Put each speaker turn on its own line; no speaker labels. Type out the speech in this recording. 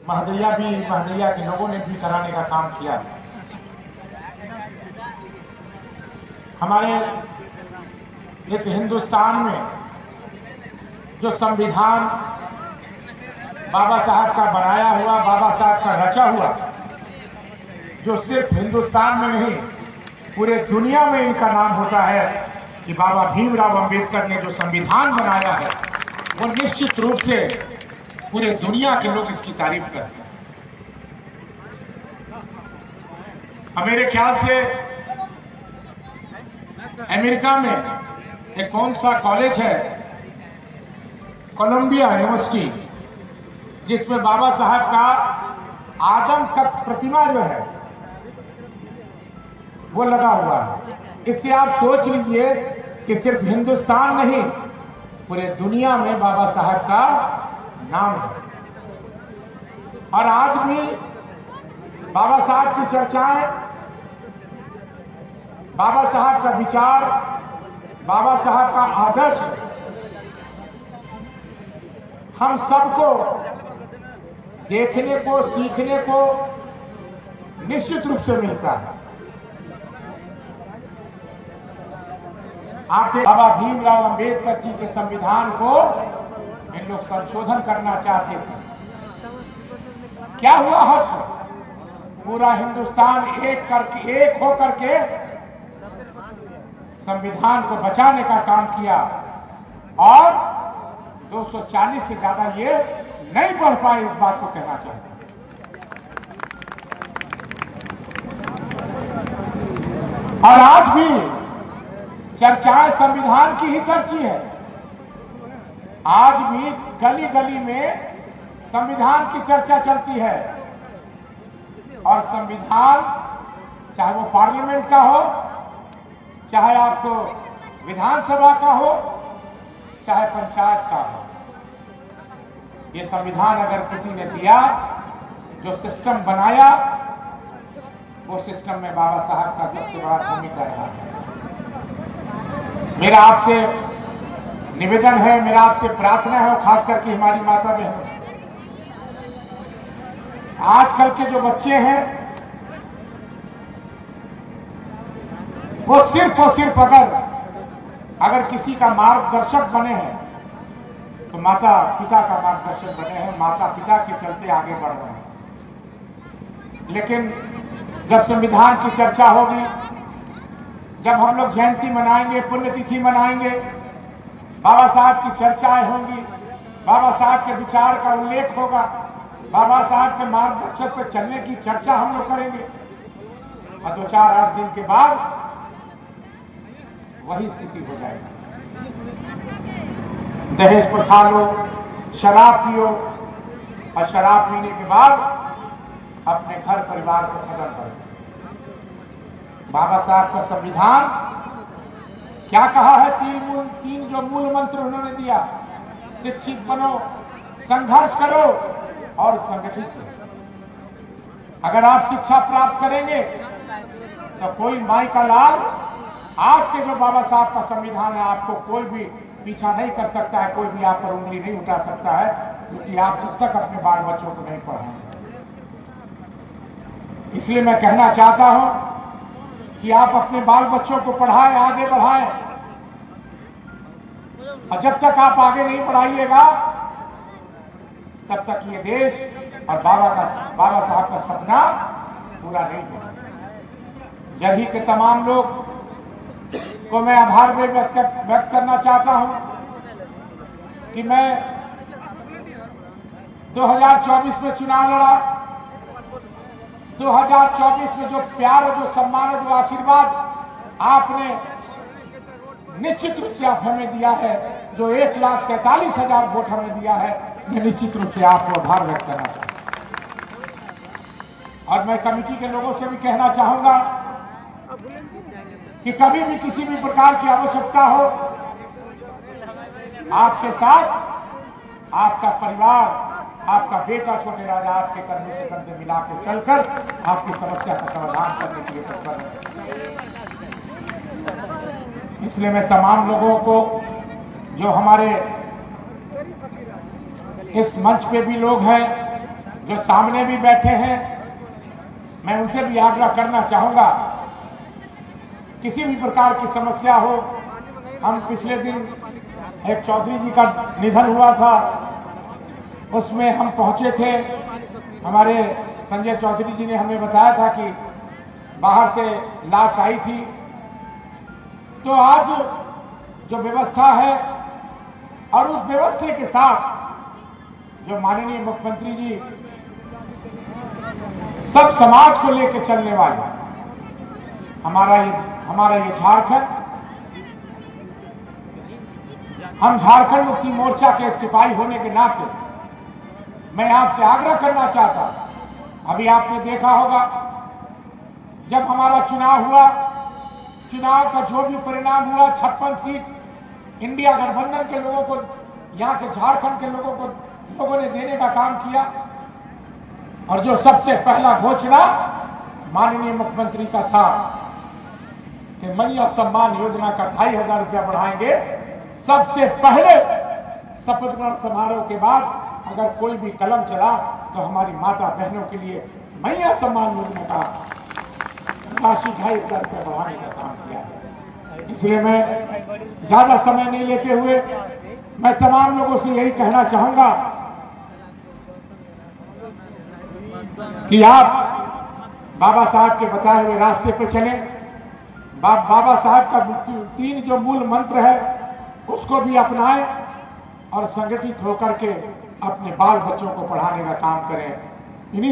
महदैया के लोगों ने भी कराने का काम किया। हमारे इस हिंदुस्तान में जो संविधान बाबा साहब का बनाया हुआ, बाबा साहब का रचा हुआ, जो सिर्फ हिंदुस्तान में नहीं पूरे दुनिया में इनका नाम होता है कि बाबा भीमराव अंबेडकर ने जो संविधान बनाया है, वो निश्चित रूप से पूरे दुनिया के लोग इसकी तारीफ करते हैं। मेरे ख्याल से अमेरिका में एक कौन सा कॉलेज है, कोलंबिया यूनिवर्सिटी, जिसमें बाबा साहब का आदम का प्रतिमा जो है वो लगा हुआ है। इससे आप सोच लीजिए कि सिर्फ हिंदुस्तान नहीं पूरे दुनिया में बाबा साहब का नाम है। और आज भी बाबा साहब की चर्चाएं, बाबा साहब का विचार, बाबा साहब का आदर्श हम सबको देखने को, सीखने को निश्चित रूप से मिलता है। आप बाबा भीमराव अंबेडकर जी के संविधान को इन लोग संशोधन करना चाहते थे। क्या हुआ हर्ष? पूरा हिंदुस्तान एक होकर के संविधान को बचाने का काम किया और 240 से ज्यादा ये नहीं बढ़ पाए, इस बात को कहना चाहते हैं। और आज भी चर्चाएं संविधान की ही चर्ची है। आज भी गली गली में संविधान की चर्चा चलती है। और संविधान चाहे वो पार्लियामेंट का हो, चाहे आपको विधानसभा का हो, चाहे पंचायत का हो, ये संविधान अगर किसी ने दिया, जो सिस्टम बनाया, वो सिस्टम में बाबा साहब का सबसे बड़ा भूमिका रहा है। मेरा आपसे निवेदन है, मेरा आपसे प्रार्थना है, खास करके हमारी माता बहनों, आजकल के जो बच्चे हैं वो सिर्फ और सिर्फ अगर किसी का मार्गदर्शक बने हैं तो माता पिता का मार्गदर्शक बने हैं, माता पिता के चलते आगे बढ़ रहे हैं। लेकिन जब संविधान की चर्चा होगी, जब हम लोग जयंती मनाएंगे, पुण्यतिथि मनाएंगे, बाबा साहब की चर्चाएं होंगी, बाबा साहब के विचार का उल्लेख होगा, बाबा साहब के मार्गदर्शन पर चलने की चर्चा हम लोग करेंगे, और 2-4-8 दिन के बाद वही स्थिति हो जाएगी। दहेज प्रथा लो, शराब पियो, और शराब पीने के बाद अपने घर परिवार को खत्म करो। बाबा साहब का संविधान क्या कहा है? तीन जो मूल मंत्र उन्होंने दिया, शिक्षित बनो, संघर्ष करो और संगठित हो। अगर आप शिक्षा प्राप्त करेंगे तो कोई माई का लाल, आज के जो बाबा साहब का संविधान है, आपको कोई भी पीछा नहीं कर सकता है, कोई भी आप पर उंगली नहीं उठा सकता है, क्योंकि आप जब तक अपने बाल बच्चों को नहीं पढ़ाएंगे। इसलिए मैं कहना चाहता हूं कि आप अपने बाल बच्चों को पढ़ाएं, आगे बढ़ाएं, और जब तक आप आगे नहीं बढ़ाइएगा तब तक ये देश और बाबा साहब का सपना पूरा नहीं होगा। जर्ही के तमाम लोग को मैं आभार व्यक्त करना चाहता हूं कि मैं 2024 में चुनाव लड़ा। 2024 में जो प्यार और जो सम्मान और जो आशीर्वाद आपने निश्चित रूप से आप हमें दिया है, जो 1,47,000 वोट हमें दिया है, मैं निश्चित रूप से आपको आभार व्यक्त करना चाहूँगा। और मैं कमेटी के लोगों से भी कहना चाहूँगा कि कभी भी किसी भी प्रकार की आवश्यकता हो, आपके साथ आपका परिवार, आपका बेटा छोटे राजा आपके कंधे से कंधे मिला के चलकर आपकी समस्या का समाधान करने के लिए तत्पर है। इसलिए मैं तमाम लोगों को, जो हमारे इस मंच पे भी लोग हैं, जो सामने भी बैठे हैं, मैं उनसे भी आग्रह करना चाहूंगा, किसी भी प्रकार की समस्या हो। हम पिछले दिन एक चौधरी जी का निधन हुआ था, उसमें हम पहुंचे थे। हमारे संजय चौधरी जी ने हमें बताया था कि बाहर से लाश आई थी। तो आज जो व्यवस्था है और उस व्यवस्था के साथ जो माननीय मुख्यमंत्री जी सब समाज को लेकर चलने वाले, हमारा ये झारखंड, हम झारखंड मुक्ति मोर्चा के एक सिपाही होने के नाते मैं आपसे आग्रह करना चाहता। अभी आपने देखा होगा जब हमारा चुनाव हुआ, चुनाव का जो भी परिणाम हुआ, 56 सीट इंडिया गठबंधन के लोगों को, यहाँ के झारखंड के लोगों ने देने का काम किया। और जो सबसे पहला घोषणा माननीय मुख्यमंत्री का था कि मैया सम्मान योजना का 2500 रुपया बढ़ाएंगे। सबसे पहले शपथ ग्रहण समारोह के बाद अगर कोई भी कलम चला तो हमारी माता बहनों के लिए मैया सम्मान योजना का राशि 2500 रुपया बढ़ाने का काम किया। इसलिए मैं ज्यादा समय नहीं लेते हुए मैं तमाम लोगों से यही कहना चाहूंगा कि आप बाबा साहब के बताए हुए रास्ते पे चलें। बाबा साहब का 3 जो मूल मंत्र है उसको भी अपनाएं और संगठित होकर के अपने बाल बच्चों को पढ़ाने का काम करें।